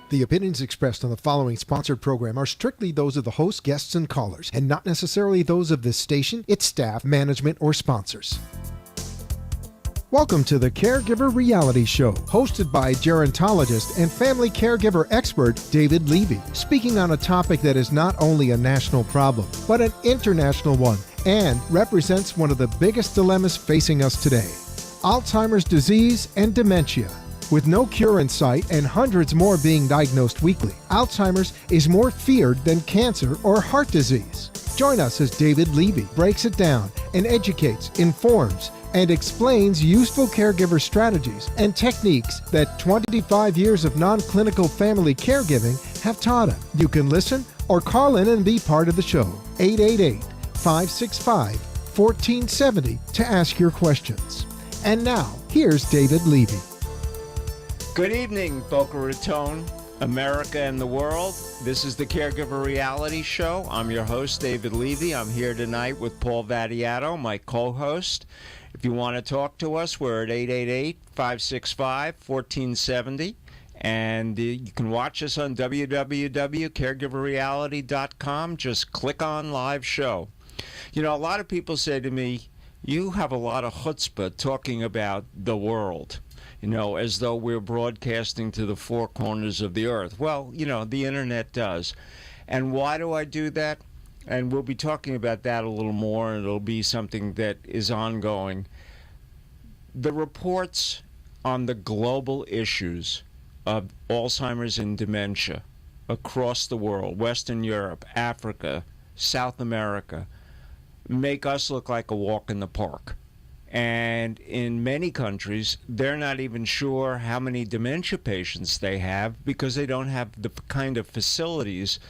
The opinions expressed on the following sponsored program are strictly those of the host, guests, and callers, and not necessarily those of this station, its staff, management, or sponsors. Welcome to the CareGiver Reality Show, hosted by gerontologist and family caregiver expert David Levy, speaking on a topic that is not only a national problem, but an international one, and represents one of the biggest dilemmas facing us today: Alzheimer's disease and dementia. With no cure in sight and hundreds more being diagnosed weekly, Alzheimer's is more feared than cancer or heart disease. Join us as David Levy breaks it down and educates, informs, and explains useful caregiver strategies and techniques that 25 years of non-clinical family caregiving have taught him. You can listen or call in and be part of the show. 888-565-1470 to ask your questions. And now, here's David Levy. Good evening, Boca Raton, America, and the world. This is the Caregiver Reality Show. I'm your host, David Levy. I'm here tonight with Paul Vattiato, my co-host. If you want to talk to us, we're at 888-565-1470. And you can watch us on www.caregiverreality.com. Just click on live show. You know, a lot of people say to me, you have a lot of chutzpah talking about the world, you know, as though we're broadcasting to the four corners of the earth. Well, you know, the internet does. And why do I do that? And we'll be talking about that a little more, and it'll be something that is ongoing. The reports on the global issues of Alzheimer's and dementia across the world, Western Europe, Africa, South America, make us look like a walk in the park. And in many countries, they're not even sure how many dementia patients they have because they don't have the kind of facilities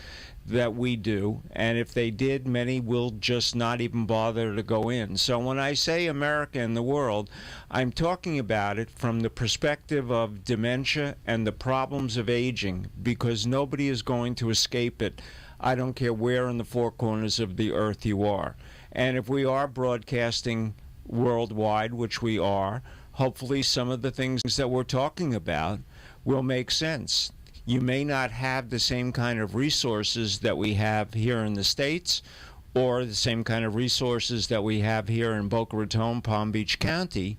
that we do. And if they did, many will just not even bother to go in. So when I say America and the world, I'm talking about it from the perspective of dementia and the problems of aging, because nobody is going to escape it. I don't care where in the four corners of the earth you are. And if we are broadcasting worldwide, which we are, hopefully some of the things that we're talking about will make sense. You may not have the same kind of resources that we have here in the States, or the same kind of resources that we have here in Boca Raton, Palm Beach County,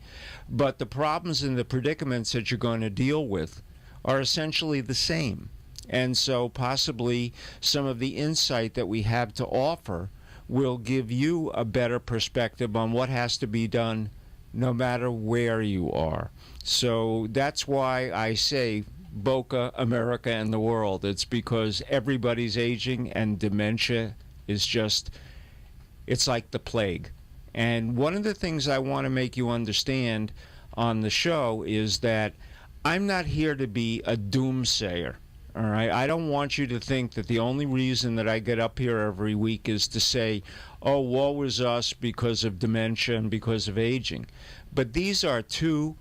but the problems and the predicaments that you're going to deal with are essentially the same. And so possibly some of the insight that we have to offer will give you a better perspective on what has to be done no matter where you are. So that's why I say Boca, America, and the world. It's because everybody's aging, and dementia is just, it's like the plague. And one of the things I want to make you understand on the show is that I'm not here to be a doomsayer. All right, I don't want you to think that the only reason that I get up here every week is to say, oh, woe is us because of dementia and because of aging. But these are two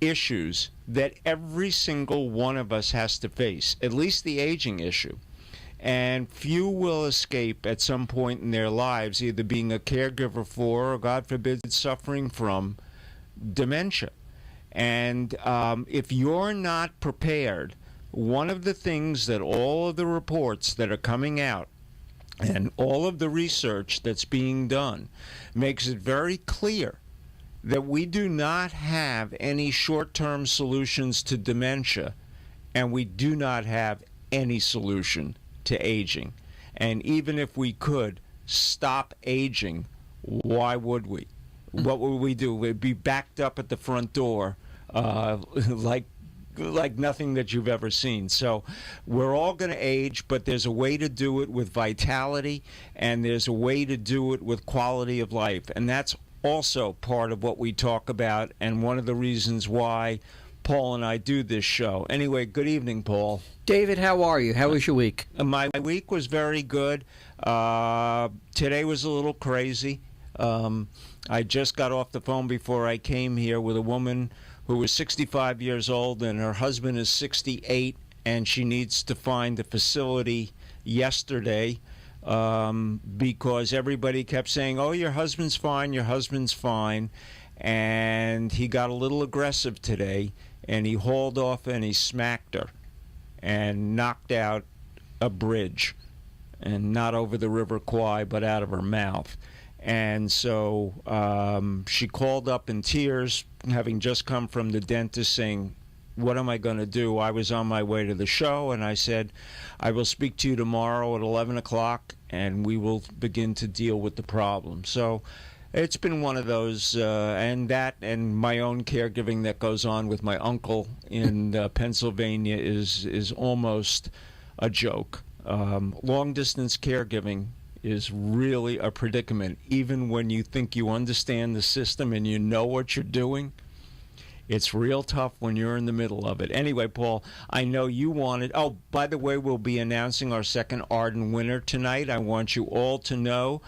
issues that every single one of us has to face, at least the aging issue. And few will escape at some point in their lives either being a caregiver for, or God forbid, suffering from dementia. And if you're not prepared, one of the things that all of the reports that are coming out and all of the research that's being done makes it very clear that we do not have any short-term solutions to dementia, and we do not have any solution to aging. And even if we could stop aging, why would we? What would we do? We'd be backed up at the front door like nothing that you've ever seen. So we're all going to age, but there's a way to do it with vitality, and there's a way to do it with quality of life. And that's also part of what we talk about, and one of the reasons why Paul and I do this show. Anyway, good evening, Paul. David, how are you? How was your week? My week was very good. Today was a little crazy. I just got off the phone before I came here with a woman who was 65 years old, and her husband is 68, and she needs to find a facility yesterday because everybody kept saying, oh, your husband's fine, your husband's fine. And he got a little aggressive today, and he hauled off and he smacked her. and knocked out a bridge, and not over the River Kwai, but out of her mouth. And so she called up in tears, having just come from the dentist, saying, what am I going to do? I was on my way to the show, and I said, I will speak to you tomorrow at 11 o'clock, and we will begin to deal with the problem. So it's been one of those, and that and my own caregiving that goes on with my uncle in Pennsylvania is almost a joke. Long-distance caregiving is really a predicament. Even when you think you understand the system and you know what you're doing, it's real tough when you're in the middle of it. Anyway, Paul, I know you wanted... Oh, by the way, we'll be announcing our second Arden winner tonight. I want you all to know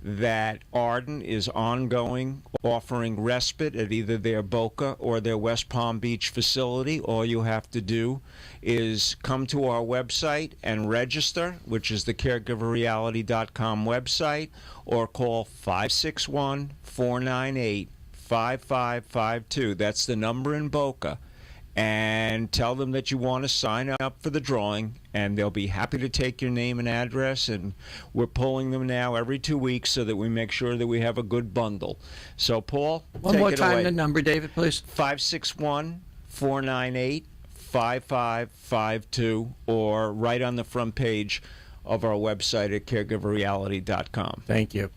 that Arden is ongoing, offering respite at either their Boca or their West Palm Beach facility. All you have to do is come to our website and register, which is the caregiverreality.com website, or call 561-498-5552. That's the number in Boca. And tell them that you want to sign up for the drawing, and they'll be happy to take your name and address. And we're pulling them now every 2 weeks so that we make sure that we have a good bundle. So, Paul, One take more it time, away. the number, David, please. 561-498-5552, or right on the front page of our website at caregiverreality.com. Thank you.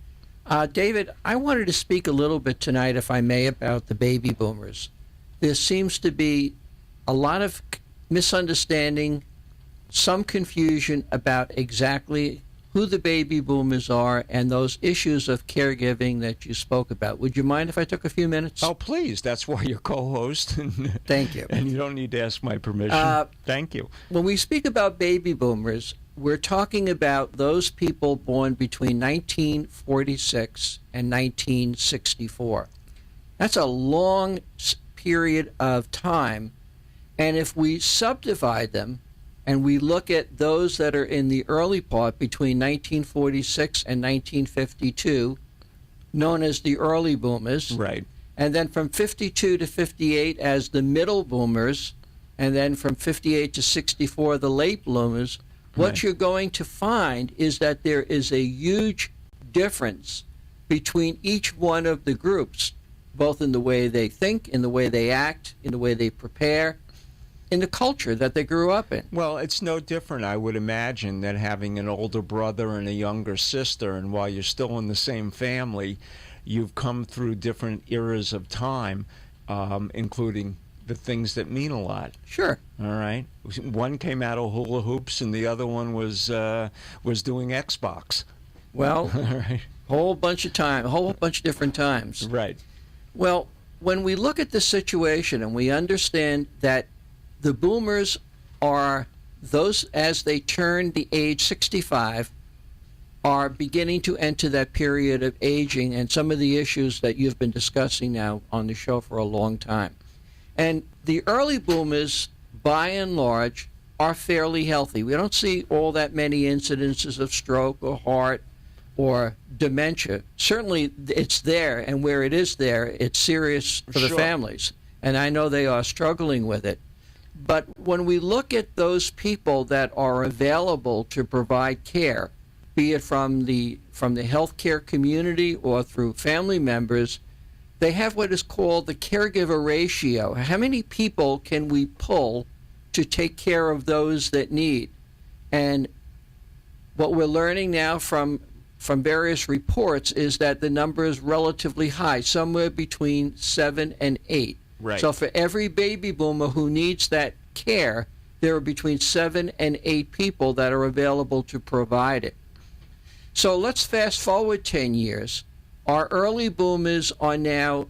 David, I wanted to speak a little bit tonight, if I may, about the baby boomers. There seems to be a lot of misunderstanding, some confusion about exactly who the baby boomers are and those issues of caregiving that you spoke about. Would you mind if I took a few minutes? Oh, please. That's why you're co-host. Thank you. And you don't need to ask my permission. Thank you. When we speak about baby boomers, we're talking about those people born between 1946 and 1964. That's a long period of time, and if we subdivide them and we look at those that are in the early part between 1946 and 1952, known as the early boomers, Right. and then from 52 to 58 as the middle boomers, and then from 58 to 64 the late bloomers, what Right. you're going to find is that there is a huge difference between each one of the groups, both in the way they think, in the way they act, in the way they prepare, in the culture that they grew up in. Well, it's no different, I would imagine, than having an older brother and a younger sister, and while you're still in the same family, you've come through different eras of time, including the things that mean a lot. Sure. All right. One came out of hula hoops, and the other one was doing Xbox. Well, All right. a whole bunch of different times. Right. Well, when we look at the situation and we understand that the boomers are those, as they turn the age 65, are beginning to enter that period of aging and some of the issues that you've been discussing now on the show for a long time. And the early boomers, by and large, are fairly healthy. We don't see all that many incidences of stroke or heart or dementia. Certainly it's there, and where it is there, it's serious for the Sure. families. And I know they are struggling with it. But when we look at those people that are available to provide care, be it from the healthcare community or through family members, they have what is called the caregiver ratio. How many people can we pull to take care of those that need? And what we're learning now from various reports is that the number is relatively high, somewhere between 7 and 8. Right. So for every baby boomer who needs that care, there are between 7 and 8 people that are available to provide it. So let's fast forward 10 years. Our early boomers are now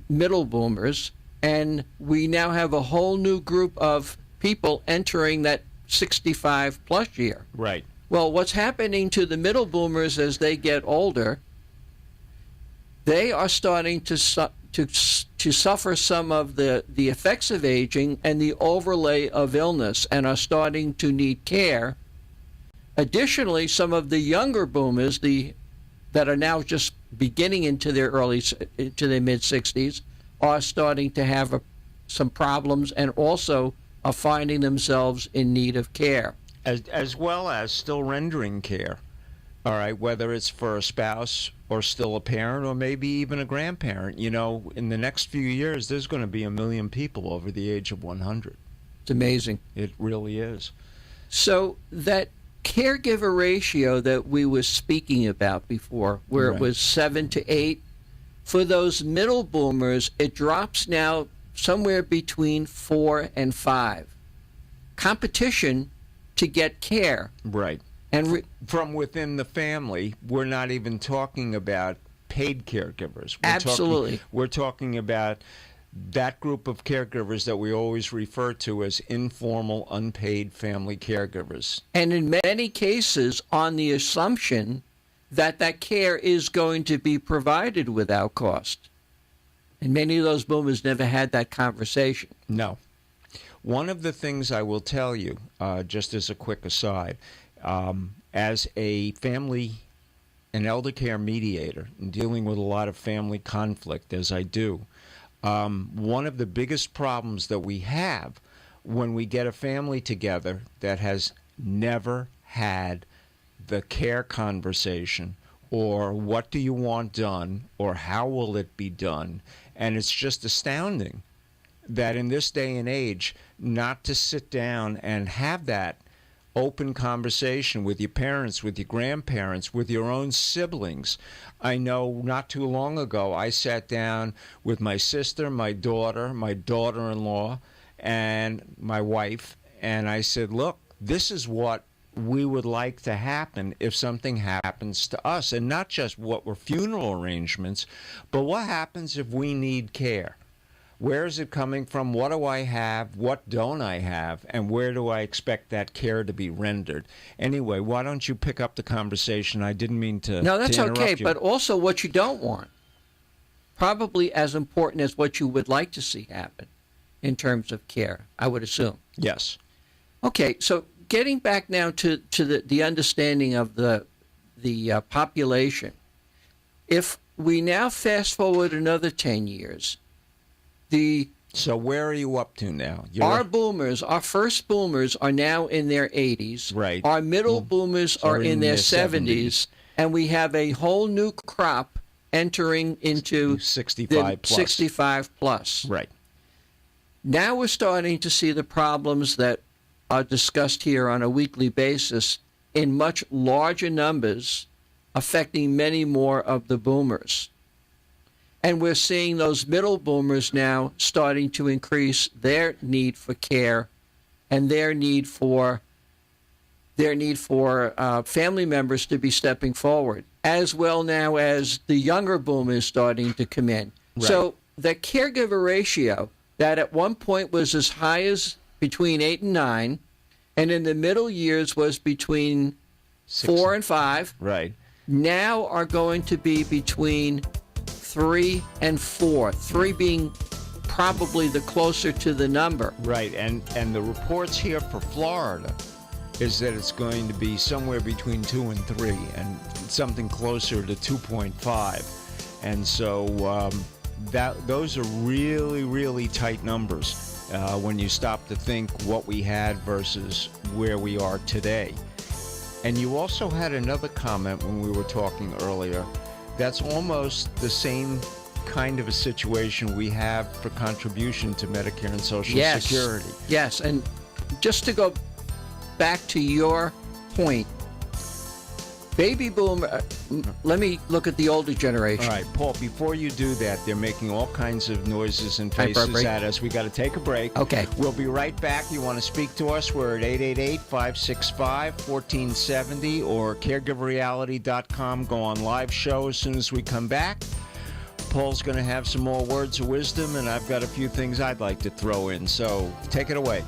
middle boomers, and we now have a whole new group of people entering that 65 plus year. Right. Well, what's happening to the middle boomers as they get older, they are starting to suffer some of the effects of aging and the overlay of illness, and are starting to need care. Additionally, some of the younger boomers, that are now just beginning into their mid-60s, are starting to have some problems and also are finding themselves in need of care. As well as still rendering care. All right, whether it's for a spouse or still a parent or maybe even a grandparent. You know, in the next few years, there's going to be 1 million people over the age of 100. It's amazing. It really is. So that caregiver ratio that we were speaking about before, where Right. it was 7 to 8, for those middle boomers, it drops now somewhere between 4 and 5. Competition to get care. Right. And From within the family, we're not even talking about paid caregivers. Absolutely. We're talking about that group of caregivers that we always refer to as informal, unpaid family caregivers. And in many cases, on the assumption that that care is going to be provided without cost. And many of those boomers never had that conversation. No. One of the things I will tell you, just as a quick aside, as a family and elder care mediator and dealing with a lot of family conflict, as I do, one of the biggest problems that we have when we get a family together that has never had the care conversation, or what do you want done, or how will it be done, and it's just astounding that in this day and age, not to sit down and have that open conversation with your parents, with your grandparents, with your own siblings. I know not too long ago, I sat down with my sister, my daughter-in-law, and my wife, and I said, look, this is what we would like to happen if something happens to us, and not just what were funeral arrangements, but what happens if we need care. Where is it coming from? What do I have? What don't I have? And where do I expect that care to be rendered? Anyway, why don't you pick up the conversation? I didn't mean to No, that's to interrupt okay, you. but also what you don't want. Probably as important as what you would like to see happen in terms of care, I would assume. Yes. Okay, so getting back now to the understanding of the population, if we now fast forward another 10 years, So where are you up to now? our boomers, our first boomers, are now in their 80s. Right. Our middle boomers are in their 70s, and we have a whole new crop entering into 65 plus. 65 plus. Right. Now we're starting to see the problems that are discussed here on a weekly basis in much larger numbers, affecting many more of the boomers. And we're seeing those middle boomers now starting to increase their need for care and their need for family members to be stepping forward, as well now as the younger boomers starting to come in. Right. So the caregiver ratio that at one point was as high as between 8 and 9, and in the middle years was between 4 and 5, Right. now are going to be between 3 and 4, 3 being probably the closer to the number. Right. And the reports here for Florida is that it's going to be somewhere between 2 and 3 and something closer to 2.5. And so those are really, really tight numbers when you stop to think what we had versus where we are today. And you also had another comment when we were talking earlier that's almost the same kind of a situation we have for contribution to Medicare and Social Security. Yes, and just to go back to your point, baby boomer, let me look at the older generation. All right, Paul, before you do that, they're making all kinds of noises and Time for a faces break? at us. We got to take a break. Okay. We'll be right back. You want to speak to us? We're at 888-565-1470 or caregiverreality.com. Go on live show as soon as we come back. Paul's going to have some more words of wisdom, and I've got a few things I'd like to throw in. So take it away.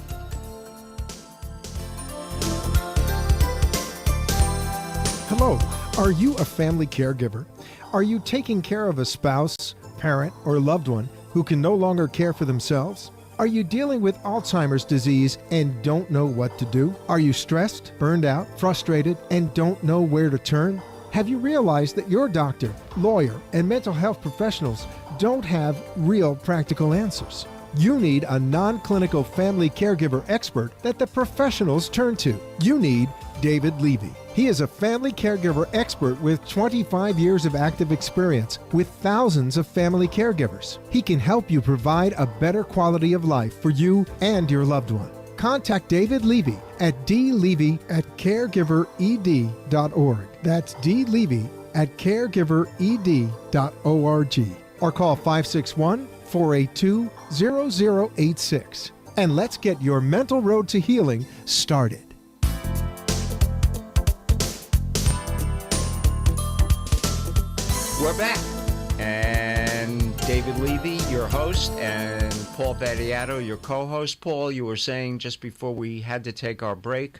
Hello, are you a family caregiver? Are you taking care of a spouse, parent, or loved one who can no longer care for themselves? Are you dealing with Alzheimer's disease and don't know what to do? Are you stressed, burned out, frustrated, and don't know where to turn? Have you realized that your doctor, lawyer, and mental health professionals don't have real practical answers? You need a non-clinical family caregiver expert that the professionals turn to. You need David Levy. He is a family caregiver expert with 25 years of active experience with thousands of family caregivers. He can help you provide a better quality of life for you and your loved one. Contact David Levy at dlevy@caregivered.org. That's dlevy@caregivered.org. Or call 561-482-0086. And let's get your mental road to healing started. We're back. And David Levy, your host, and Paul Battiato, your co-host. Paul, you were saying just before we had to take our break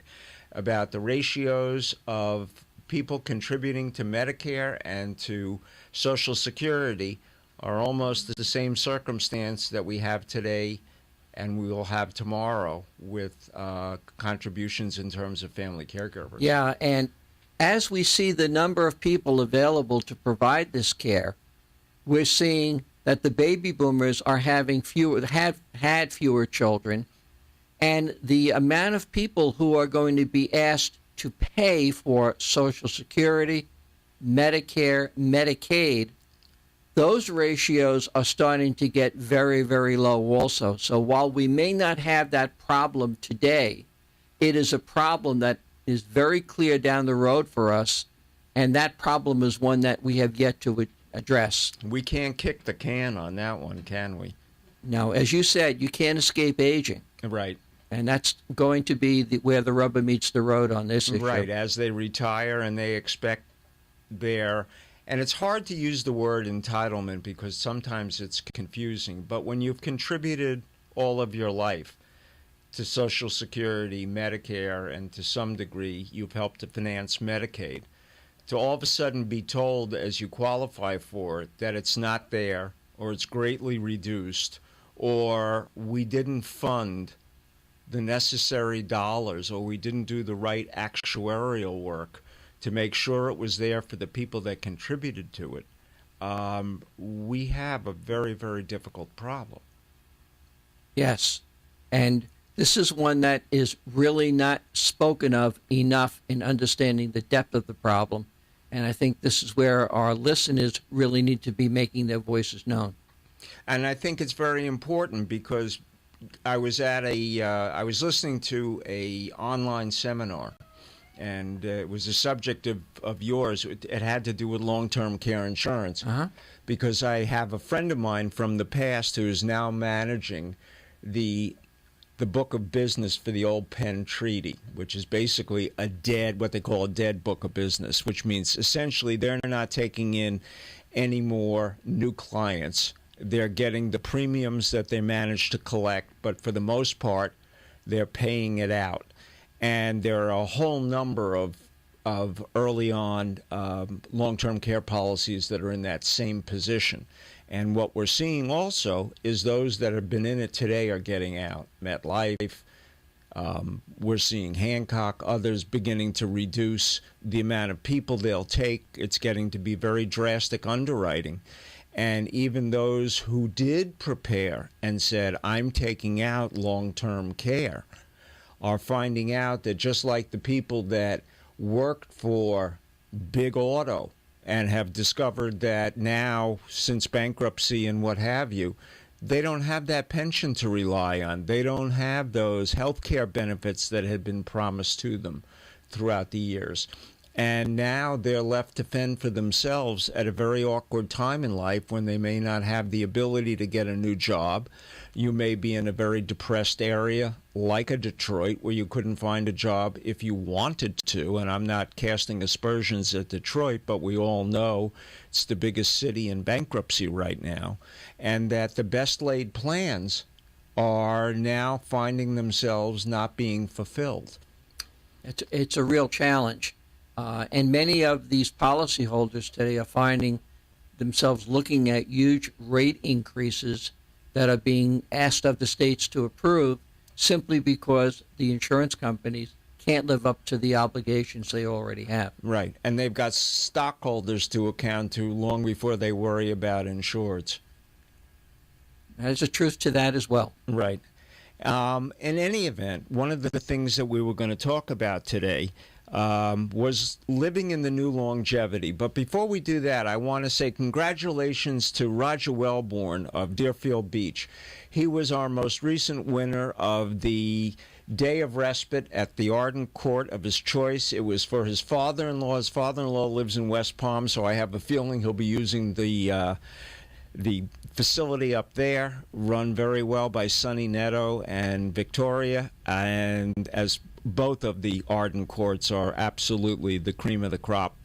about the ratios of people contributing to Medicare and to Social Security are almost the same circumstance that we have today and we will have tomorrow with contributions in terms of family caregivers. Yeah, and as we see the number of people available to provide this care, we're seeing that the baby boomers are have had fewer children, and the amount of people who are going to be asked to pay for Social Security, Medicare, Medicaid, those ratios are starting to get very, very low also. So while we may not have that problem today, it is a problem that is very clear down the road for us, and that problem is one that we have yet to address. We can't kick the can on that one, can we? No, as you said, you can't escape aging. Right. And that's going to be where the rubber meets the road on this issue. Right, as they retire and they expect their... And it's hard to use the word entitlement because sometimes it's confusing, but when you've contributed all of your life to Social Security, Medicare, and to some degree you've helped to finance Medicaid, to all of a sudden be told as you qualify for it that it's not there, or it's greatly reduced, or we didn't fund the necessary dollars, or we didn't do the right actuarial work to make sure it was there for the people that contributed to it, we have a very, very difficult problem. Yes, and this is one that is really not spoken of enough in understanding the depth of the problem, and I think this is where our listeners really need to be making their voices known. And I think it's very important because I was listening to a online seminar, and it was a subject of yours. It had to do with long-term care insurance, because I have a friend of mine from the past who is now managing the book of business for the old Penn Treaty, which is basically what they call a dead book of business, which means essentially they're not taking in any more new clients. They're getting the premiums that they managed to collect, but for the most part, they're paying it out. And there are a whole number of early on long-term care policies that are in that same position. And what we're seeing also is those that have been in it today are getting out. MetLife, we're seeing Hancock, others beginning to reduce the amount of people they'll take. It's getting to be very drastic underwriting. And even those who did prepare and said, I'm taking out long-term care, are finding out that just like the people that worked for Big Auto and have discovered that now, since bankruptcy and what have you, they don't have that pension to rely on. They don't have those health care benefits that had been promised to them throughout the years. And now they're left to fend for themselves at a very awkward time in life when they may not have the ability to get a new job. You may be in a very depressed area like a Detroit where you couldn't find a job if you wanted to. And I'm not casting aspersions at Detroit, but we all know it's the biggest city in bankruptcy right now. And that the best laid plans are now finding themselves not being fulfilled. It's a real challenge. And many of these policyholders today are finding themselves looking at huge rate increases that are being asked of the states to approve simply because the insurance companies can't live up to the obligations they already have. Right. And they've got stockholders to account to long before they worry about insureds. There's a truth to that as well. Right. In any event, one of the things that we were going to talk about today was living in the new longevity. But before we do that, I want to say congratulations to Roger Wellborn of Deerfield Beach. He was our most recent winner of the Day of Respite at the Arden Court of his choice. It was for his father-in-law. His father-in-law lives in West Palm, so I have a feeling he'll be using the facility up there, run very well by Sonny Netto and Victoria, and as both of the Arden courts are absolutely the cream of the crop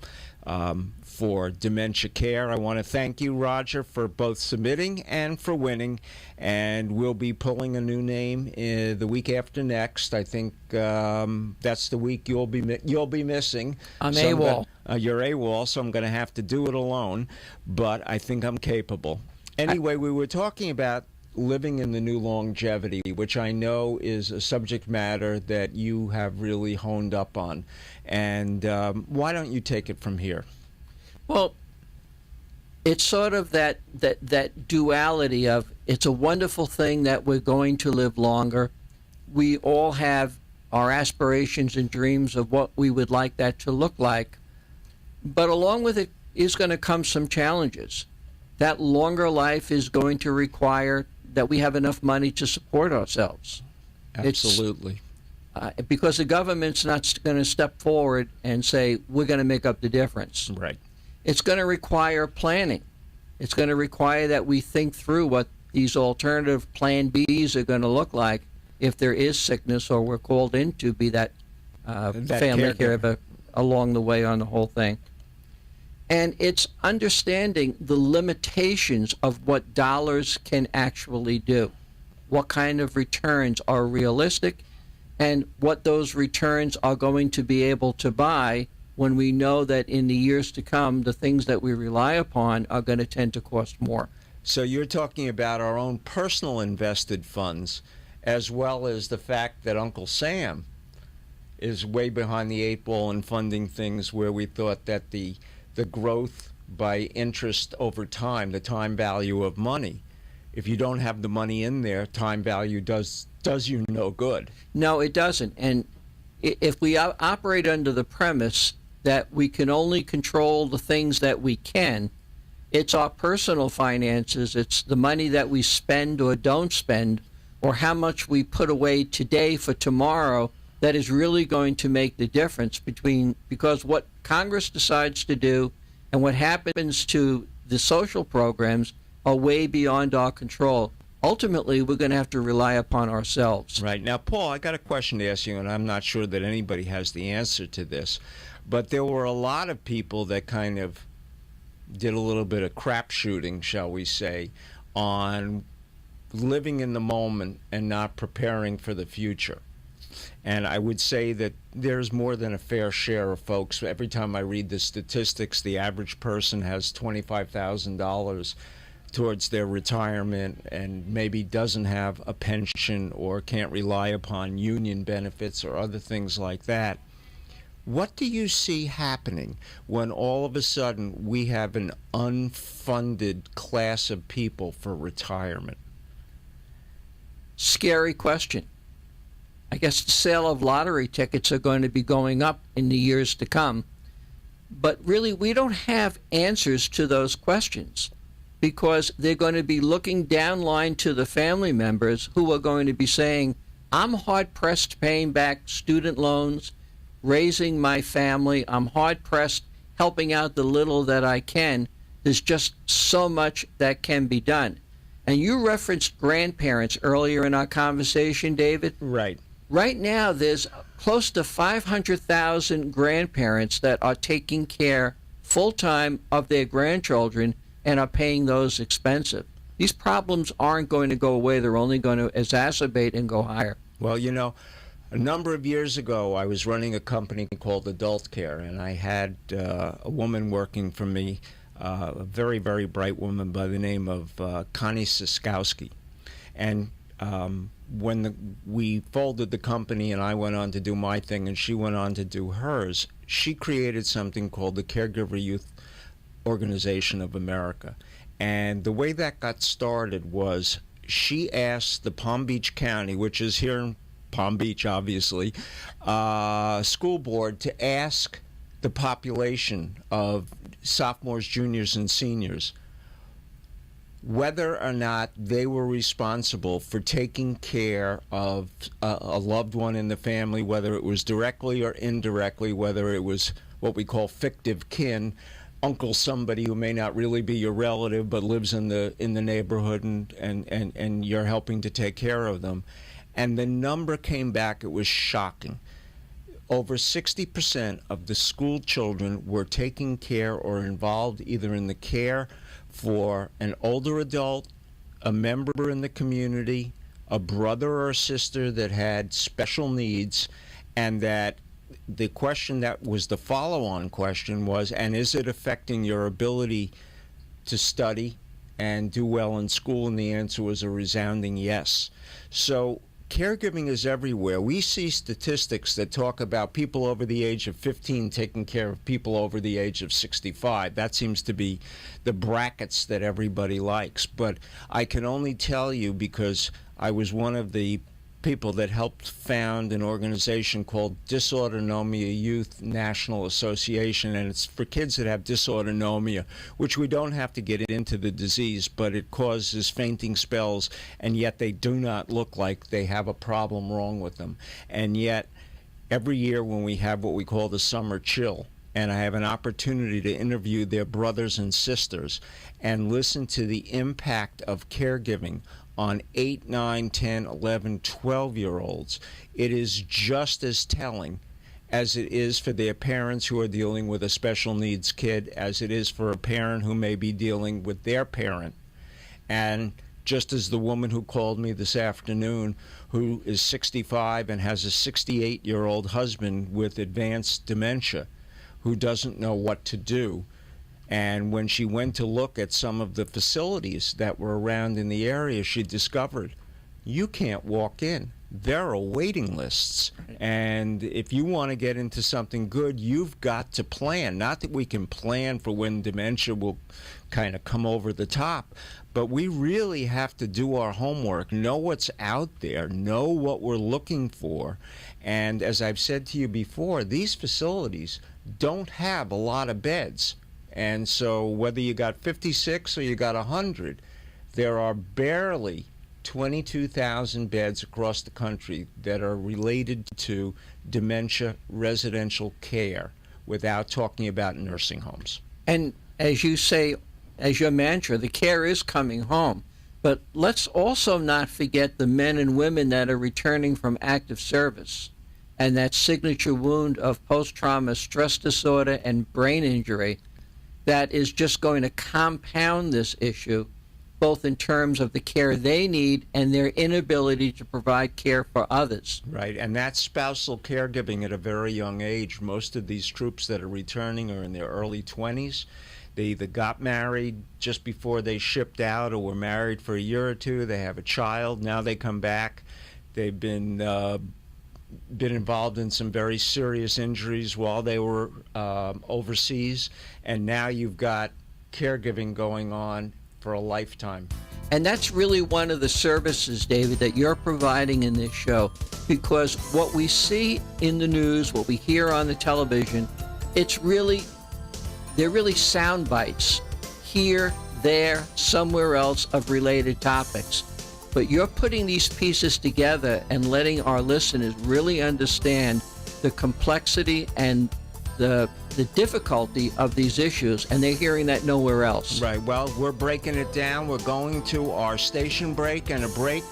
for dementia care. I want to thank you, Roger, for both submitting and for winning, and we'll be pulling a new name the week after next. I think that's the week you'll be missing. I'm AWOL. You're AWOL, so I'm going to have to do it alone, but I think I'm capable. Anyway, we were talking about living in the new longevity, which I know is a subject matter that you have really honed up on. And why don't you take it from here? Well, it's sort of that duality of it's a wonderful thing that we're going to live longer. We all have our aspirations and dreams of what we would like that to look like. But along with it is going to come some challenges. That longer life is going to require that we have enough money to support ourselves. Absolutely. Because the government's not going to step forward and say, we're going to make up the difference. Right. It's going to require planning. It's going to require that we think through what these alternative plan Bs are going to look like if there is sickness or we're called in to be that family caregiver along the way on the whole thing. And it's understanding the limitations of what dollars can actually do, what kind of returns are realistic, and what those returns are going to be able to buy when we know that in the years to come, the things that we rely upon are going to tend to cost more. So you're talking about our own personal invested funds, as well as the fact that Uncle Sam is way behind the eight ball in funding things where we thought that the growth by interest over time, the time value of money, if you don't have the money in there, time value does you no good. No, it doesn't. And if we operate under the premise that we can only control the things that we can, it's our personal finances, it's the money that we spend or don't spend, or how much we put away today for tomorrow that is really going to make the difference because what Congress decides to do and what happens to the social programs are way beyond our control. Ultimately, we're going to have to rely upon ourselves. Right. Now, Paul, I got a question to ask you, and I'm not sure that anybody has the answer to this, but there were a lot of people that kind of did a little bit of crap shooting, shall we say, on living in the moment and not preparing for the future. And I would say that there's more than a fair share of folks. Every time I read the statistics, the average person has $25,000 towards their retirement and maybe doesn't have a pension or can't rely upon union benefits or other things like that. What do you see happening when all of a sudden we have an unfunded class of people for retirement? Scary question. I guess the sale of lottery tickets are going to be going up in the years to come. But really, we don't have answers to those questions because they're going to be looking downline to the family members who are going to be saying, I'm hard-pressed paying back student loans, raising my family. I'm hard-pressed helping out the little that I can. There's just so much that can be done. And you referenced grandparents earlier in our conversation, David. Right. Right now, there's close to 500,000 grandparents that are taking care full-time of their grandchildren and are paying those expensive. These problems aren't going to go away. They're only going to exacerbate and go higher. Well, you know, a number of years ago, I was running a company called Adult Care, and I had a woman working for me, a very, very bright woman by the name of Connie Siskowski. And when we folded the company and I went on to do my thing and she went on to do hers, she created something called the Caregiver Youth Organization of America. And the way that got started was she asked the Palm Beach County, which is here in Palm Beach, obviously, school board to ask the population of sophomores, juniors, and seniors whether or not they were responsible for taking care of a loved one in the family, whether it was directly or indirectly, whether it was what we call fictive kin, uncle somebody who may not really be your relative but lives in the neighborhood, and you're helping to take care of them. And the number came back, it was shocking. Over 60% of the school children were taking care or involved either in the care for an older adult, a member in the community, a brother or a sister that had special needs, and that the question that was the follow-on question was, and is it affecting your ability to study and do well in school? And the answer was a resounding yes. So caregiving is everywhere. We see statistics that talk about people over the age of 15 taking care of people over the age of 65. That seems to be the brackets that everybody likes. But I can only tell you, because I was one of the people that helped found an organization called Dysautonomia Youth National Association, and it's for kids that have dysautonomia, which we don't have to get into the disease, but it causes fainting spells, and yet they do not look like they have a problem wrong with them. And yet every year when we have what we call the summer chill, and I have an opportunity to interview their brothers and sisters and listen to the impact of caregiving on 8, 9, 10, 11, 12-year-olds, it is just as telling as it is for their parents who are dealing with a special needs kid, as it is for a parent who may be dealing with their parent. And just as the woman who called me this afternoon, who is 65 and has a 68-year-old husband with advanced dementia who doesn't know what to do. And when she went to look at some of the facilities that were around in the area, she discovered you can't walk in. There are waiting lists. And if you want to get into something good, you've got to plan. Not that we can plan for when dementia will kind of come over the top, but we really have to do our homework, know what's out there, know what we're looking for. And as I've said to you before, these facilities don't have a lot of beds. And so whether you got 56 or you got 100, there are barely 22,000 beds across the country that are related to dementia residential care, without talking about nursing homes. And as you say, as your mantra, the care is coming home. But let's also not forget the men and women that are returning from active service, and that signature wound of post-trauma stress disorder and brain injury that is just going to compound this issue, both in terms of the care they need and their inability to provide care for others. Right, and that's spousal caregiving at a very young age. Most of these troops that are returning are in their early 20s. They either got married just before they shipped out, or were married for a year or two. They have a child. Now they come back. They've been involved in some very serious injuries while they were overseas, and now you've got caregiving going on for a lifetime. And that's really one of the services, David, that you're providing in this show, because what we see in the news, what we hear on the television, they're really sound bites here, there, somewhere else of related topics. But you're putting these pieces together and letting our listeners really understand the complexity and the difficulty of these issues, and they're hearing that nowhere else. Right. Well, we're breaking it down. We're going to our station break, and a break.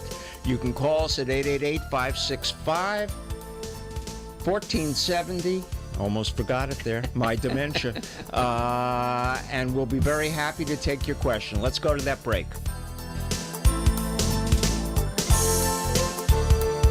You can call us at 888-565-1470. Almost forgot it there. My dementia. And we'll be very happy to take your question. Let's go to that break.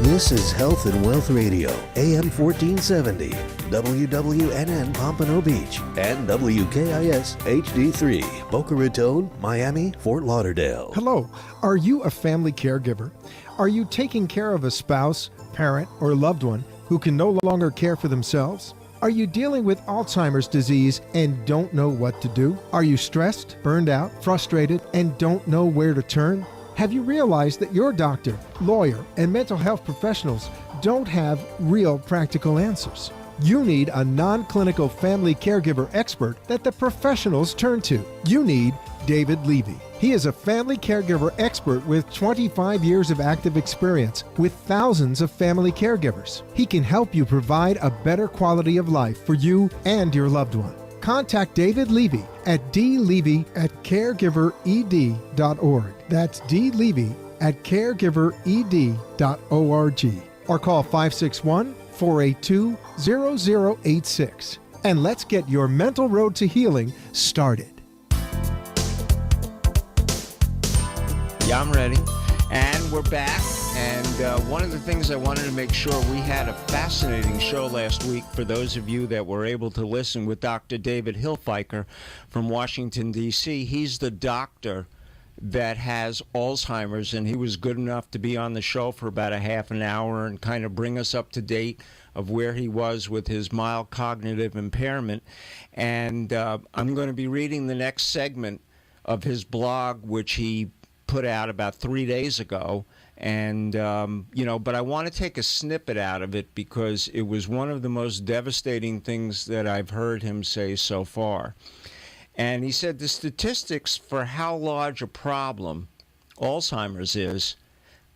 This is Health and Wealth Radio, AM 1470, WWNN Pompano Beach, and WKIS HD3, Boca Raton, Miami, Fort Lauderdale. Hello, are you a family caregiver? Are you taking care of a spouse, parent, or loved one who can no longer care for themselves? Are you dealing with Alzheimer's disease and don't know what to do? Are you stressed, burned out, frustrated, and don't know where to turn? Have you realized that your doctor, lawyer, and mental health professionals don't have real practical answers? You need a non-clinical family caregiver expert that the professionals turn to. You need David Levy. He is a family caregiver expert with 25 years of active experience with thousands of family caregivers. He can help you provide a better quality of life for you and your loved one. Contact David Levy at dlevy@caregivered.org. That's dlevy@caregivered.org. Or call 561-482-0086. And let's get your mental road to healing started. Yeah, I'm ready. And we're back. And one of the things I wanted to make sure, we had a fascinating show last week for those of you that were able to listen with Dr. David Hilfiker from Washington, D.C. He's the doctor that has Alzheimer's, and he was good enough to be on the show for about a half an hour and kind of bring us up to date of where he was with his mild cognitive impairment. And I'm going to be reading the next segment of his blog, which he put out about 3 days ago. And, but I want to take a snippet out of it because it was one of the most devastating things that I've heard him say so far. And he said the statistics for how large a problem Alzheimer's is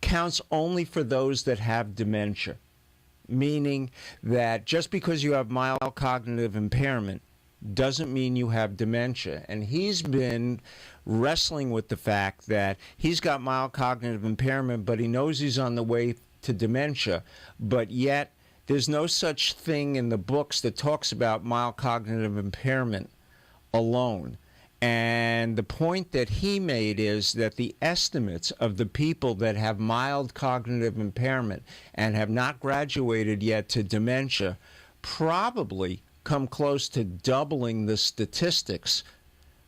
counts only for those that have dementia, meaning that just because you have mild cognitive impairment doesn't mean you have dementia. And he's been wrestling with the fact that he's got mild cognitive impairment, but he knows he's on the way to dementia, but yet there's no such thing in the books that talks about mild cognitive impairment alone. And the point that he made is that the estimates of the people that have mild cognitive impairment and have not graduated yet to dementia probably come close to doubling the statistics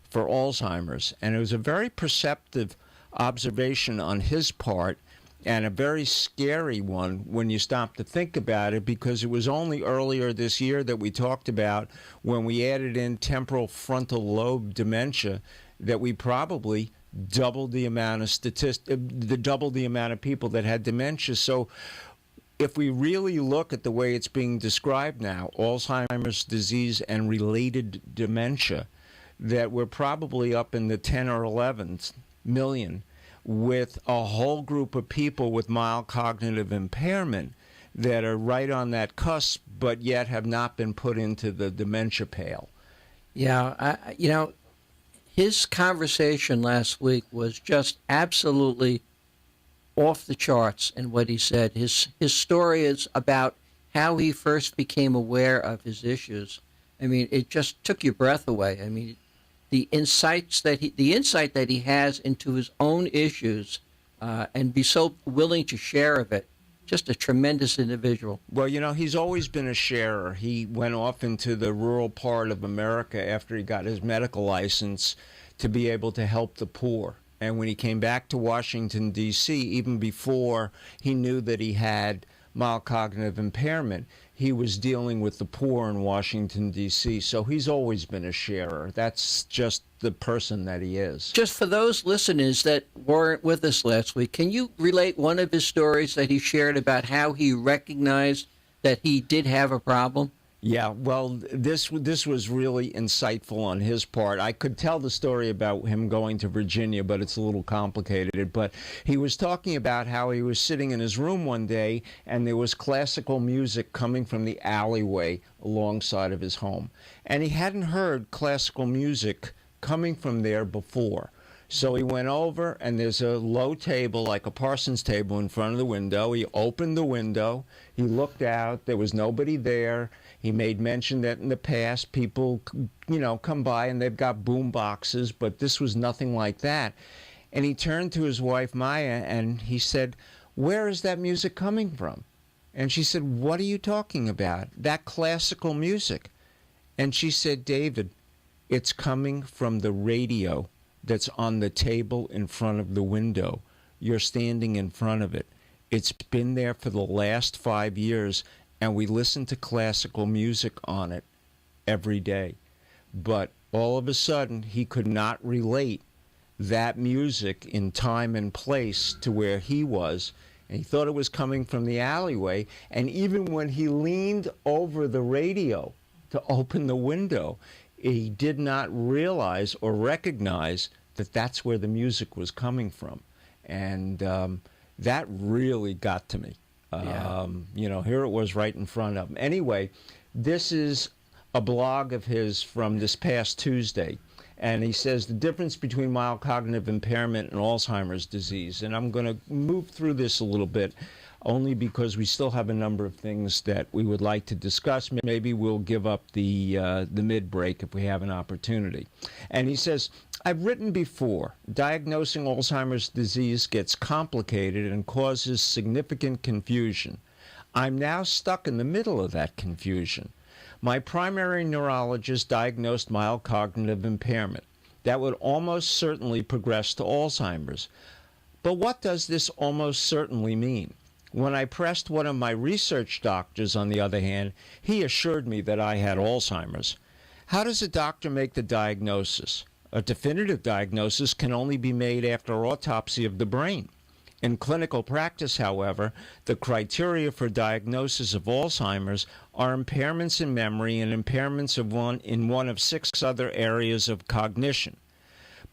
for Alzheimer's. And it was a very perceptive observation on his part, and a very scary one when you stop to think about it, because it was only earlier this year that we talked about, when we added in temporal frontal lobe dementia, that we probably doubled the amount of doubled the amount of people that had dementia. So if we really look at the way it's being described now, Alzheimer's disease and related dementia, that we're probably up in the 10 or 11 million, with a whole group of people with mild cognitive impairment that are right on that cusp, but yet have not been put into the dementia pale. Yeah, his conversation last week was just absolutely off the charts in what he said. His story is about how he first became aware of his issues. I mean, it just took your breath away. I mean, the insight that he has into his own issues, and be so willing to share of it. Just a tremendous individual. Well, he's always been a sharer. He went off into the rural part of America after he got his medical license to be able to help the poor. And when he came back to Washington, D.C., even before he knew that he had mild cognitive impairment, he was dealing with the poor in Washington, D.C., so he's always been a sharer. That's just the person that he is. Just for those listeners that weren't with us last week, can you relate one of his stories that he shared about how he recognized that he did have a problem? Yeah, well, this was really insightful on his part. I could tell the story about him going to Virginia, but it's a little complicated. But he was talking about how he was sitting in his room one day, and there was classical music coming from the alleyway alongside of his home. And he hadn't heard classical music coming from there before. So he went over, and there's a low table, like a parson's table, in front of the window. He opened the window. He looked out. There was nobody there. He made mention that in the past, people, come by and they've got boom boxes, but this was nothing like that. And he turned to his wife, Maya, and he said, "Where is that music coming from?" And she said, "What are you talking about? That classical music." And she said, "David, it's coming from the radio that's on the table in front of the window. You're standing in front of it. It's been there for the last 5 years, and we listen to classical music on it every day." But all of a sudden, he could not relate that music in time and place to where he was, and he thought it was coming from the alleyway. And even when he leaned over the radio to open the window, he did not realize or recognize that that's where the music was coming from. And that really got to me. Here it was right in front of him. Anyway, this is a blog of his from this past Tuesday. And he says the difference between mild cognitive impairment and Alzheimer's disease. And I'm going to move through this a little bit, only because we still have a number of things that we would like to discuss. Maybe we'll give up the mid-break if we have an opportunity. And he says, I've written before, diagnosing Alzheimer's disease gets complicated and causes significant confusion. I'm now stuck in the middle of that confusion. My primary neurologist diagnosed mild cognitive impairment. That would almost certainly progress to Alzheimer's. But what does this almost certainly mean? When I pressed one of my research doctors, on the other hand, he assured me that I had Alzheimer's. How does a doctor make the diagnosis? A definitive diagnosis can only be made after autopsy of the brain. In clinical practice, however, the criteria for diagnosis of Alzheimer's are impairments in memory and impairments in one of 6 other areas of cognition.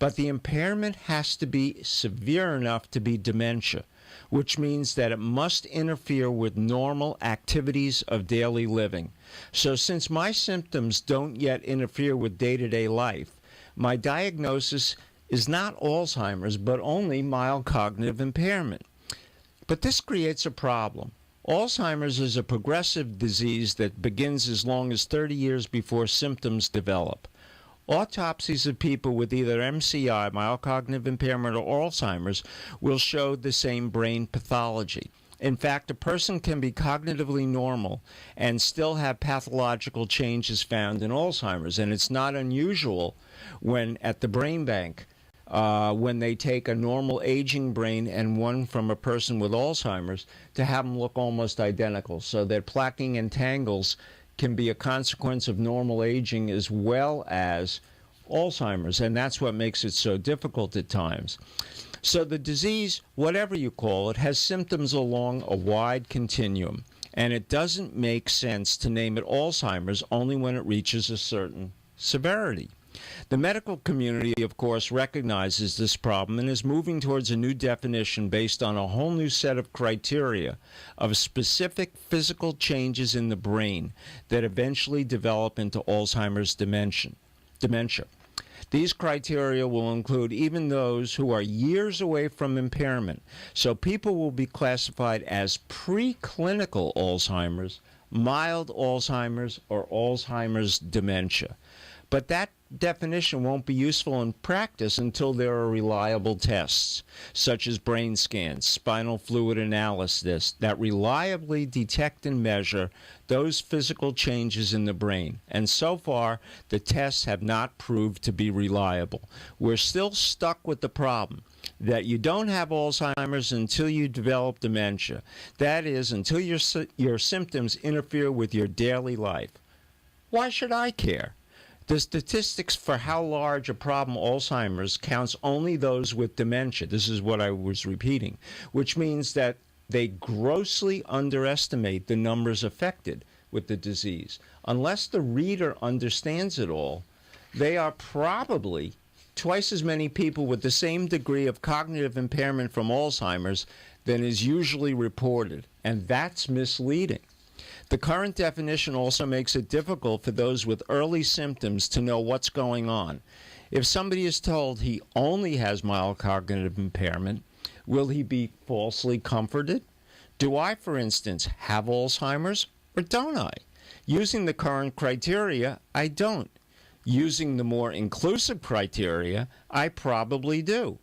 But the impairment has to be severe enough to be dementia, which means that it must interfere with normal activities of daily living. So since my symptoms don't yet interfere with day-to-day life, my diagnosis is not Alzheimer's, but only mild cognitive impairment. But this creates a problem. Alzheimer's is a progressive disease that begins as long as 30 years before symptoms develop. Autopsies of people with either MCI, mild cognitive impairment, or Alzheimer's will show the same brain pathology. In fact, a person can be cognitively normal and still have pathological changes found in Alzheimer's, and it's not unusual when at the brain bank, when they take a normal aging brain and one from a person with Alzheimer's, to have them look almost identical, so that plaquing and tangles can be a consequence of normal aging as well as Alzheimer's, and that's what makes it so difficult at times. So the disease, whatever you call it, has symptoms along a wide continuum, and it doesn't make sense to name it Alzheimer's only when it reaches a certain severity. The medical community, of course, recognizes this problem and is moving towards a new definition based on a whole new set of criteria of specific physical changes in the brain that eventually develop into Alzheimer's dementia. These criteria will include even those who are years away from impairment, so people will be classified as preclinical Alzheimer's, mild Alzheimer's, or Alzheimer's dementia. But that definition won't be useful in practice until there are reliable tests, such as brain scans, spinal fluid analysis, that reliably detect and measure those physical changes in the brain. And so far, the tests have not proved to be reliable. We're still stuck with the problem that you don't have Alzheimer's until you develop dementia. That is, until your symptoms interfere with your daily life. Why should I care? The statistics for how large a problem Alzheimer's counts only those with dementia. This is what I was repeating, which means that they grossly underestimate the numbers affected with the disease. Unless the reader understands it all, they are probably twice as many people with the same degree of cognitive impairment from Alzheimer's than is usually reported, and that's misleading. The current definition also makes it difficult for those with early symptoms to know what's going on. If somebody is told he only has mild cognitive impairment, will he be falsely comforted? Do I, for instance, have Alzheimer's, or don't I? Using the current criteria, I don't. Using the more inclusive criteria, I probably do.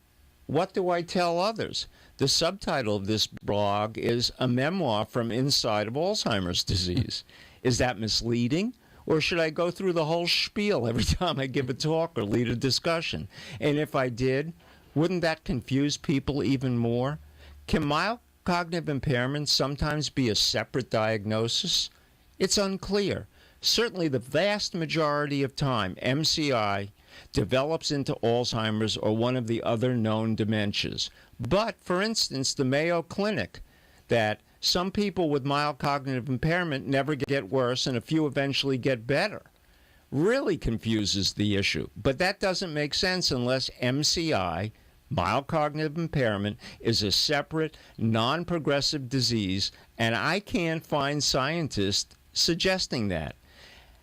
What do I tell others? The subtitle of this blog is A Memoir from Inside of Alzheimer's Disease. Is that misleading? Or should I go through the whole spiel every time I give a talk or lead a discussion? And if I did, wouldn't that confuse people even more? Can mild cognitive impairment sometimes be a separate diagnosis? It's unclear. Certainly the vast majority of time, MCI develops into Alzheimer's or one of the other known dementias. But, for instance, the Mayo Clinic, that some people with mild cognitive impairment never get worse and a few eventually get better, really confuses the issue. But that doesn't make sense unless MCI, mild cognitive impairment, is a separate, non-progressive disease, and I can't find scientists suggesting that.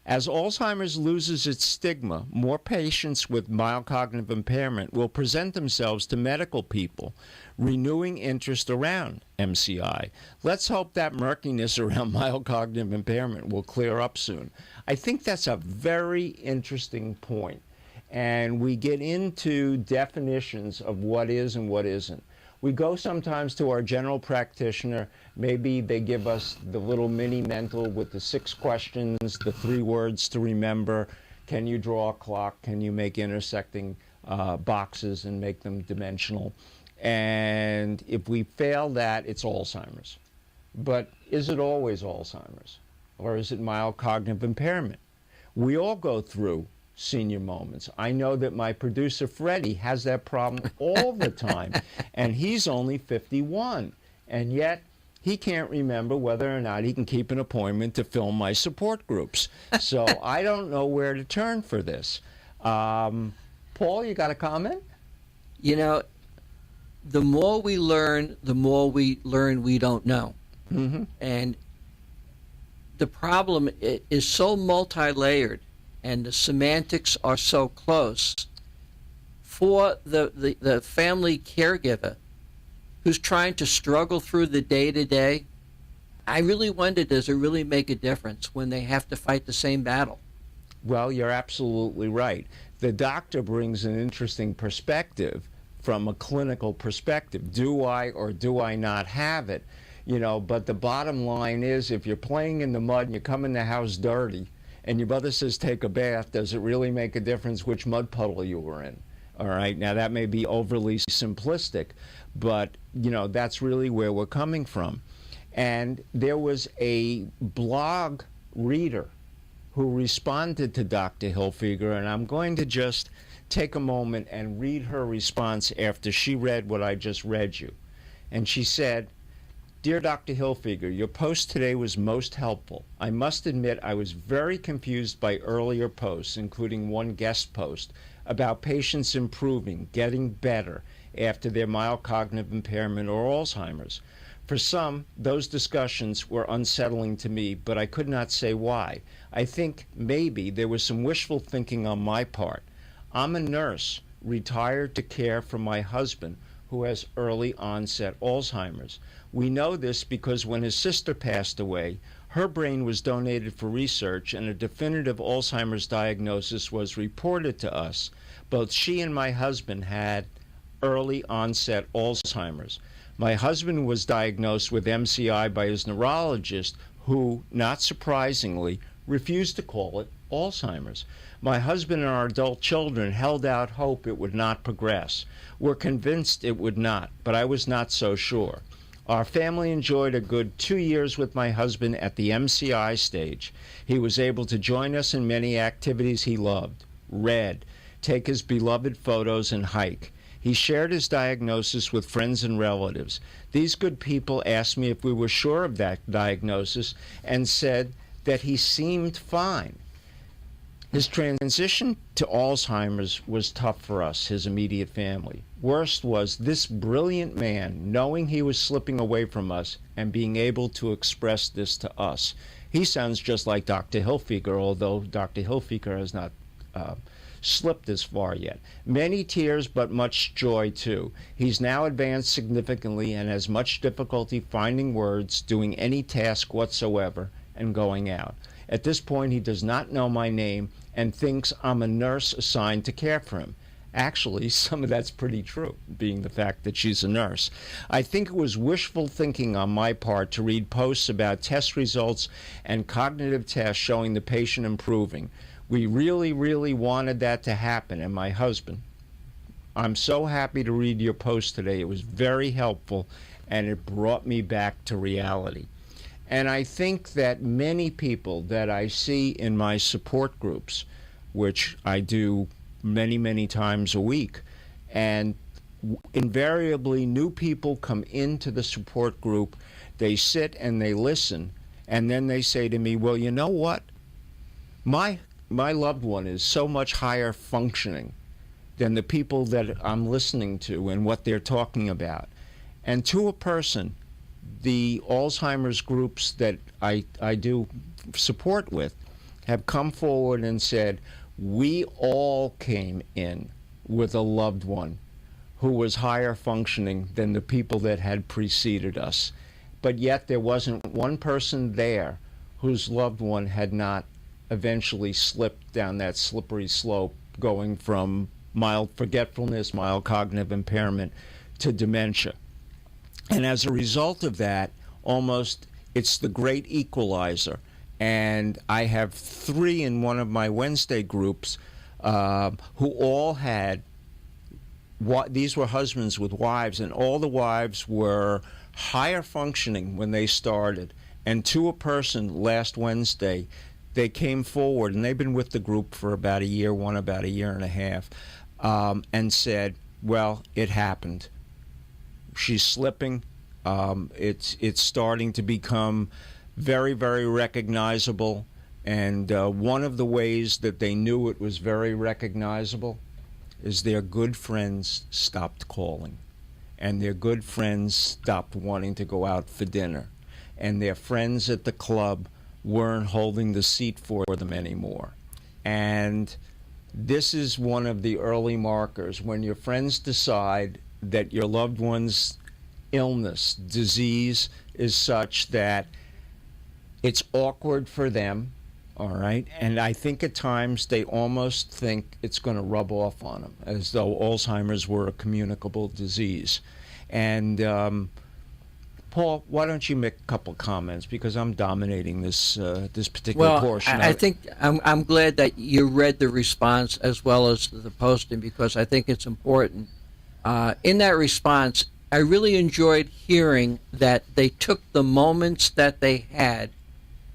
As Alzheimer's loses its stigma, more patients with mild cognitive impairment will present themselves to medical people, renewing interest around MCI. Let's hope that murkiness around mild cognitive impairment will clear up soon. I think that's a very interesting point. And we get into definitions of what is and what isn't. We go sometimes to our general practitioner. Maybe they give us the little mini mental with the 6 questions, the 3 words to remember. Can you draw a clock? Can you make intersecting boxes and make them dimensional? And if we fail that, it's Alzheimer's. But is it always Alzheimer's? Or is it mild cognitive impairment? We all go through senior moments. I know that my producer Freddie has that problem all the time, and he's only 51, and yet he can't remember whether or not he can keep an appointment to film my support groups. So I don't know where to turn for this. Paul, you got a comment? You know, the more we learn we don't know. Mm-hmm. And the problem is so multi-layered, and the semantics are so close. For the family caregiver who's trying to struggle through the day-to-day, I really wonder, does it really make a difference when they have to fight the same battle? Well, you're absolutely right. The doctor brings an interesting perspective from a clinical perspective. Do I or do I not have it? You know, but the bottom line is, if you're playing in the mud and you come in the house dirty, and your mother says take a bath, does it really make a difference which mud puddle you were in? All right, now that may be overly simplistic, but, you know, that's really where we're coming from. And there was a blog reader who responded to Dr. Hilfiger, and I'm going to just take a moment and read her response after she read what I just read you. And she said, "Dear Dr. Hilfiger, your post today was most helpful. I must admit I was very confused by earlier posts, including one guest post, about patients improving, getting better after their mild cognitive impairment or Alzheimer's. For some, those discussions were unsettling to me, but I could not say why. I think maybe there was some wishful thinking on my part. I'm a nurse, retired to care for my husband, who has early onset Alzheimer's. We know this because when his sister passed away, her brain was donated for research and a definitive Alzheimer's diagnosis was reported to us. Both she and my husband had early onset Alzheimer's. My husband was diagnosed with MCI by his neurologist, who, not surprisingly, refused to call it Alzheimer's. My husband and our adult children held out hope it would not progress. We're convinced it would not, but I was not so sure. Our family enjoyed a good 2 years with my husband at the MCI stage. He was able to join us in many activities he loved, read, take his beloved photos, and hike. He shared his diagnosis with friends and relatives. These good people asked me if we were sure of that diagnosis and said that he seemed fine. His transition to Alzheimer's was tough for us, his immediate family. Worst was this brilliant man knowing he was slipping away from us and being able to express this to us. He sounds just like Dr. Hilfiger, although Dr. Hilfiger has not slipped as far yet. Many tears, but much joy too. He's now advanced significantly and has much difficulty finding words, doing any task whatsoever, and going out. At this point, he does not know my name and thinks I'm a nurse assigned to care for him. Actually, some of that's pretty true, being the fact that she's a nurse. I think it was wishful thinking on my part to read posts about test results and cognitive tests showing the patient improving. We really, really wanted that to happen, and my husband. I'm so happy to read your post today. It was very helpful, and it brought me back to reality. And I think that many people that I see in my support groups, which I do many, many times a week. And invariably, new people come into the support group, they sit and they listen, and then they say to me, well, you know what? My loved one is so much higher functioning than the people that I'm listening to and what they're talking about. And to a person, the Alzheimer's groups that I do support with have come forward and said, we all came in with a loved one who was higher functioning than the people that had preceded us. But yet there wasn't one person there whose loved one had not eventually slipped down that slippery slope, going from mild forgetfulness, mild cognitive impairment, to dementia. And as a result of that, almost it's the great equalizer. And I have 3 in one of my Wednesday groups who all had, these were husbands with wives, and all the wives were higher functioning when they started. And to a person last Wednesday, they came forward, and they've been with the group for about a year, one about a year and a half, and said, well, it happened. She's slipping. It's starting to become very, very recognizable. And one of the ways that they knew it was very recognizable is their good friends stopped calling, and their good friends stopped wanting to go out for dinner, and their friends at the club weren't holding the seat for them anymore. And this is one of the early markers when your friends decide that your loved one's illness, disease is such that it's awkward for them, all right? And I think at times they almost think it's going to rub off on them, as though Alzheimer's were a communicable disease. And Paul, why don't you make a couple comments, because I'm dominating this this particular portion. I think I'm glad that you read the response as well as the posting, because I think it's important. In that response, I really enjoyed hearing that they took the moments that they had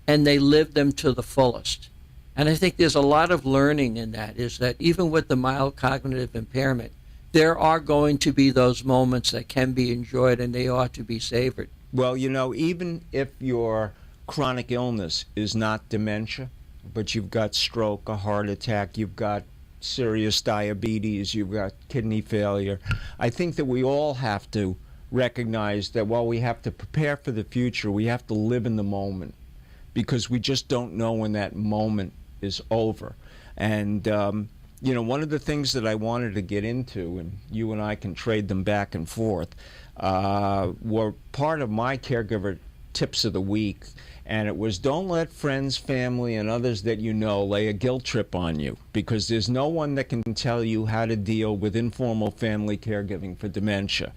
and they lived them to the fullest. And I think there's a lot of learning in that, is that even with the mild cognitive impairment, there are going to be those moments that can be enjoyed, and they ought to be savored. Well, you know, even if your chronic illness is not dementia, but you've got stroke, a heart attack, you've got serious diabetes, you've got kidney failure, I think that we all have to recognize that while we have to prepare for the future, we have to live in the moment, because we just don't know when that moment is over. And you know, one of the things that I wanted to get into, and you and I can trade them back and forth, were part of my caregiver tips of the week. And it was, don't let friends, family, and others that you know lay a guilt trip on you, because there's no one that can tell you how to deal with informal family caregiving for dementia.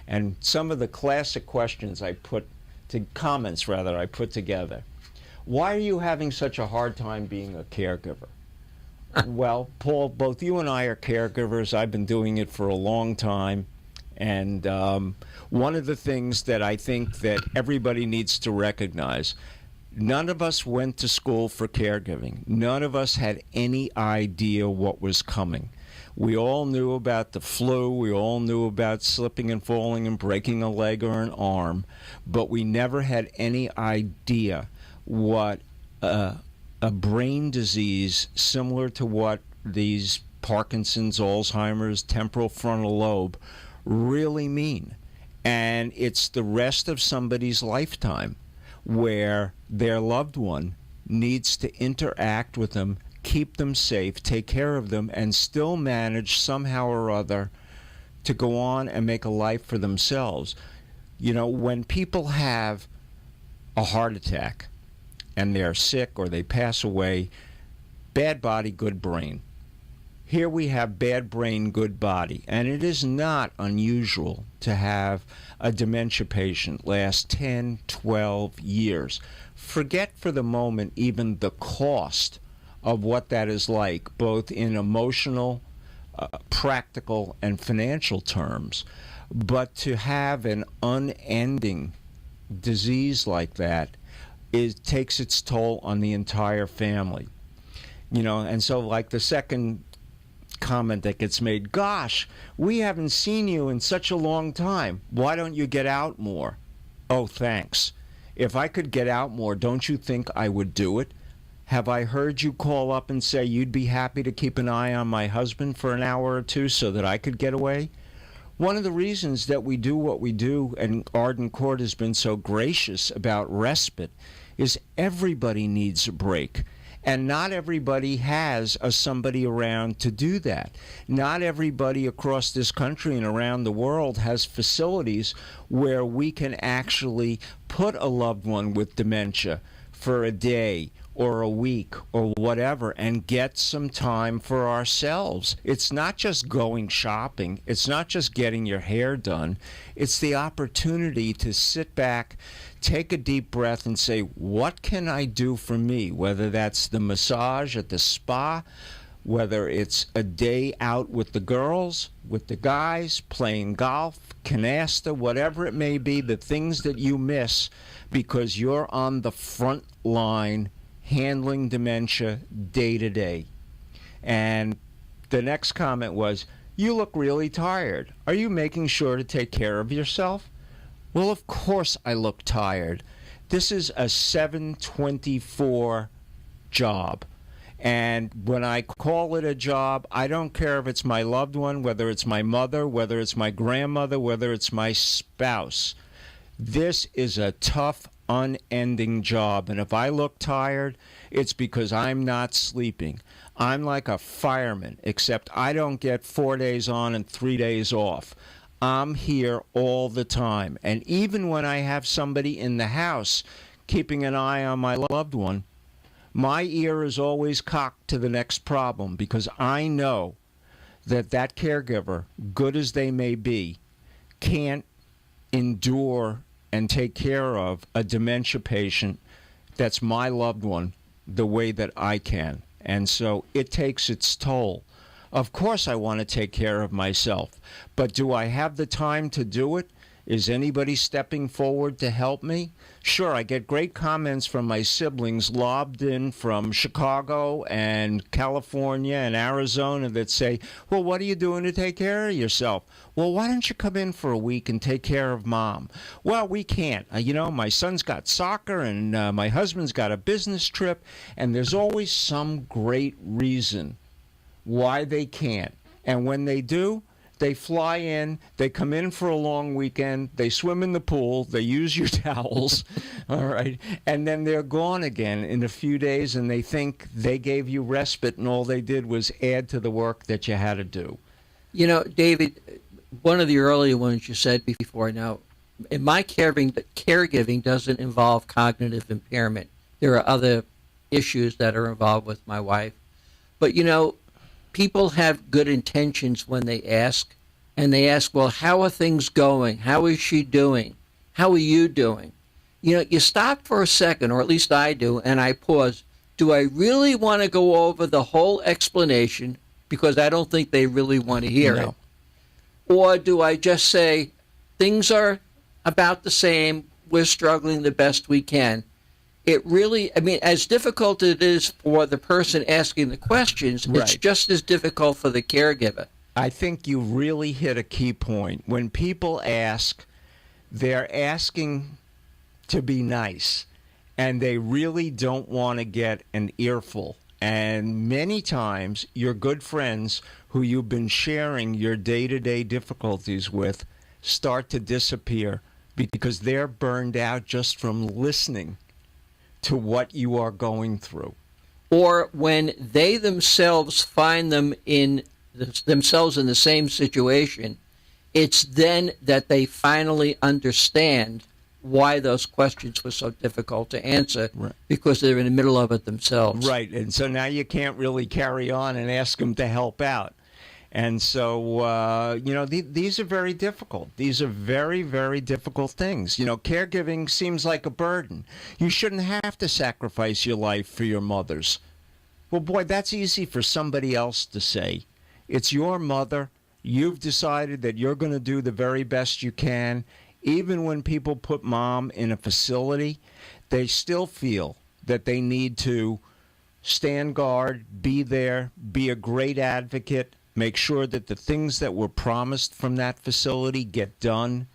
And some of the classic questions I put together. Why are you having such a hard time being a caregiver? Well, Paul, both you and I are caregivers. I've been doing it for a long time. And one of the things that I think that everybody needs to recognize, none of us went to school for caregiving. None of us had any idea what was coming. We all knew about the flu. We all knew about slipping and falling and breaking a leg or an arm. But we never had any idea what a brain disease similar to what these Parkinson's, Alzheimer's, temporal frontal lobe really mean. And it's the rest of somebody's lifetime where their loved one needs to interact with them, keep them safe, take care of them, and still manage somehow or other to go on and make a life for themselves. You know, when people have a heart attack and they're sick or they pass away, bad body, good brain. Here we have bad brain, good body. And it is not unusual to have a dementia patient last 10, 12 years. Forget for the moment even the cost of what that is like, both in emotional, practical, and financial terms. But to have an unending disease like that, it takes its toll on the entire family. You know, and so like the second comment that gets made. Gosh, we haven't seen you in such a long time. Why don't you get out more? Oh, thanks. If I could get out more, don't you think I would do it? Have I heard you call up and say you'd be happy to keep an eye on my husband for an hour or two so that I could get away? One of the reasons that we do what we do, and Arden Court has been so gracious about respite, is everybody needs a break. And not everybody has somebody around to do that. Not everybody across this country and around the world has facilities where we can actually put a loved one with dementia for a day or a week or whatever and get some time for ourselves. It's not just going shopping. It's not just getting your hair done. It's the opportunity to sit back, take a deep breath and say, what can I do for me? Whether that's the massage at the spa, whether it's a day out with the girls, with the guys, playing golf, canasta, whatever it may be, the things that you miss because you're on the front line handling dementia day to day. And the next comment was, you look really tired. Are you making sure to take care of yourself? Well, of course I look tired. This is a 7/24 job. And when I call it a job, I don't care if it's my loved one, whether it's my mother, whether it's my grandmother, whether it's my spouse. This is a tough, unending job. And if I look tired, it's because I'm not sleeping. I'm like a fireman, except I don't get 4 days on and 3 days off. I'm here all the time. And even when I have somebody in the house keeping an eye on my loved one, my ear is always cocked to the next problem because I know that that caregiver, good as they may be, can't endure and take care of a dementia patient that's my loved one the way that I can. And so it takes its toll. Of course I want to take care of myself, but do I have the time to do it? Is anybody stepping forward to help me? Sure, I get great comments from my siblings lobbed in from Chicago and California and Arizona that say, well, what are you doing to take care of yourself? Well, why don't you come in for a week and take care of mom? Well, we can't. My son's got soccer and my husband's got a business trip, and there's always some great reason why they can't. And when they do, they fly in, they come in for a long weekend, they swim in the pool, they use your towels, all right, and then they're gone again in a few days, and they think they gave you respite and all they did was add to the work that you had to do. David, one of the earlier ones you said before, now, in my caregiving doesn't involve cognitive impairment. There are other issues that are involved with my wife. But, people have good intentions when they ask, and they ask, well, how are things going? How is she doing? How are you doing? You stop for a second, or at least I do, and I pause. Do I really want to go over the whole explanation because I don't think they really want to hear it? Or do I just say, things are about the same, we're struggling the best we can? It really, as difficult as it is for the person asking the questions, right, it's just as difficult for the caregiver. I think you really hit a key point. When people ask, they're asking to be nice, and they really don't want to get an earful. And many times, your good friends who you've been sharing your day-to-day difficulties with start to disappear because they're burned out just from listening to what you are going through. Or when they themselves find themselves in the same situation, it's then that they finally understand why those questions were so difficult to answer, right, because they're in the middle of it themselves. Right, and so now you can't really carry on and ask them to help out. And so, these are very difficult. These are very, very difficult things. Caregiving seems like a burden. You shouldn't have to sacrifice your life for your mothers. Well, boy, that's easy for somebody else to say. It's your mother. You've decided that you're going to do the very best you can. Even when people put mom in a facility, they still feel that they need to stand guard, be there, be a great advocate, make sure that the things that were promised from that facility get done.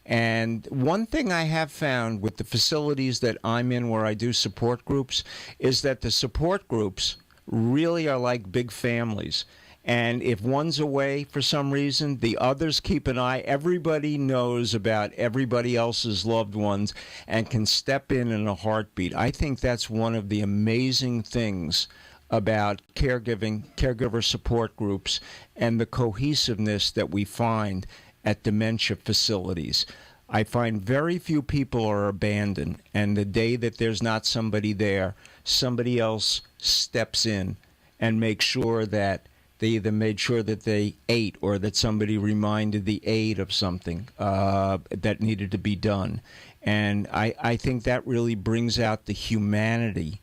And one thing I have found with the facilities that I'm in where I do support groups is that the support groups really are like big families. And if one's away for some reason, the others keep an eye. Everybody knows about everybody else's loved ones and can step in a heartbeat. I think that's one of the amazing things about caregiver support groups and the cohesiveness that we find at dementia facilities. I find very few people are abandoned, and the day that there's not somebody there, somebody else steps in and makes sure that they either made sure that they ate or that somebody reminded the aide of something that needed to be done. And I think that really brings out the humanity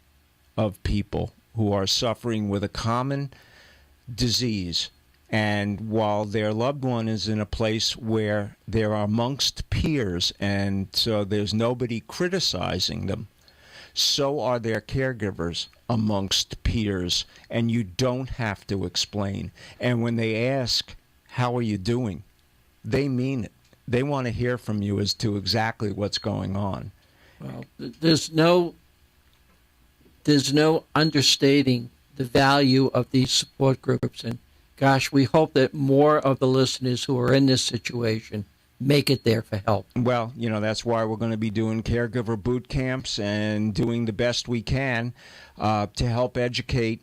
of people who are suffering with a common disease. And while their loved one is in a place where they're amongst peers and so there's nobody criticizing them, so are their caregivers amongst peers, and you don't have to explain. And when they ask, how are you doing? They mean it. They want to hear from you as to exactly what's going on. Well, there's no understating the value of these support groups. And gosh, we hope that more of the listeners who are in this situation make it there for help. Well, that's why we're going to be doing caregiver boot camps and doing the best we can to help educate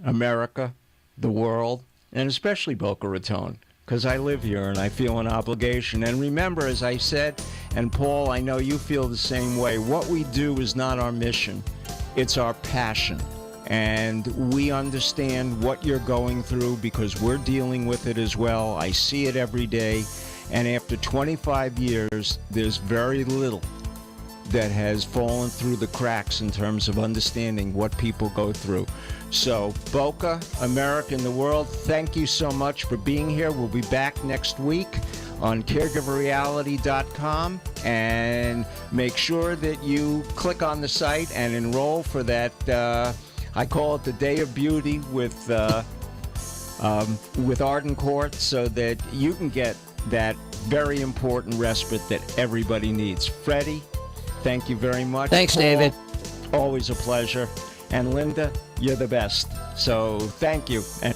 America, the world, and especially Boca Raton, because I live here and I feel an obligation. And remember, as I said, and Paul, I know you feel the same way, what we do is not our mission, it's our passion. And we understand what you're going through because we're dealing with it as well. I see it every day. And after 25 years, there's very little that has fallen through the cracks in terms of understanding what people go through. So, Boca, America, and the world, thank you so much for being here. We'll be back next week on caregiverreality.com, and make sure that you click on the site and enroll for that, I call it the Day of Beauty with Arden Court, so that you can get that very important respite that everybody needs. Freddie, thank you very much. Thanks, Paul, David. Always a pleasure. And Linda, you're the best. So thank you. And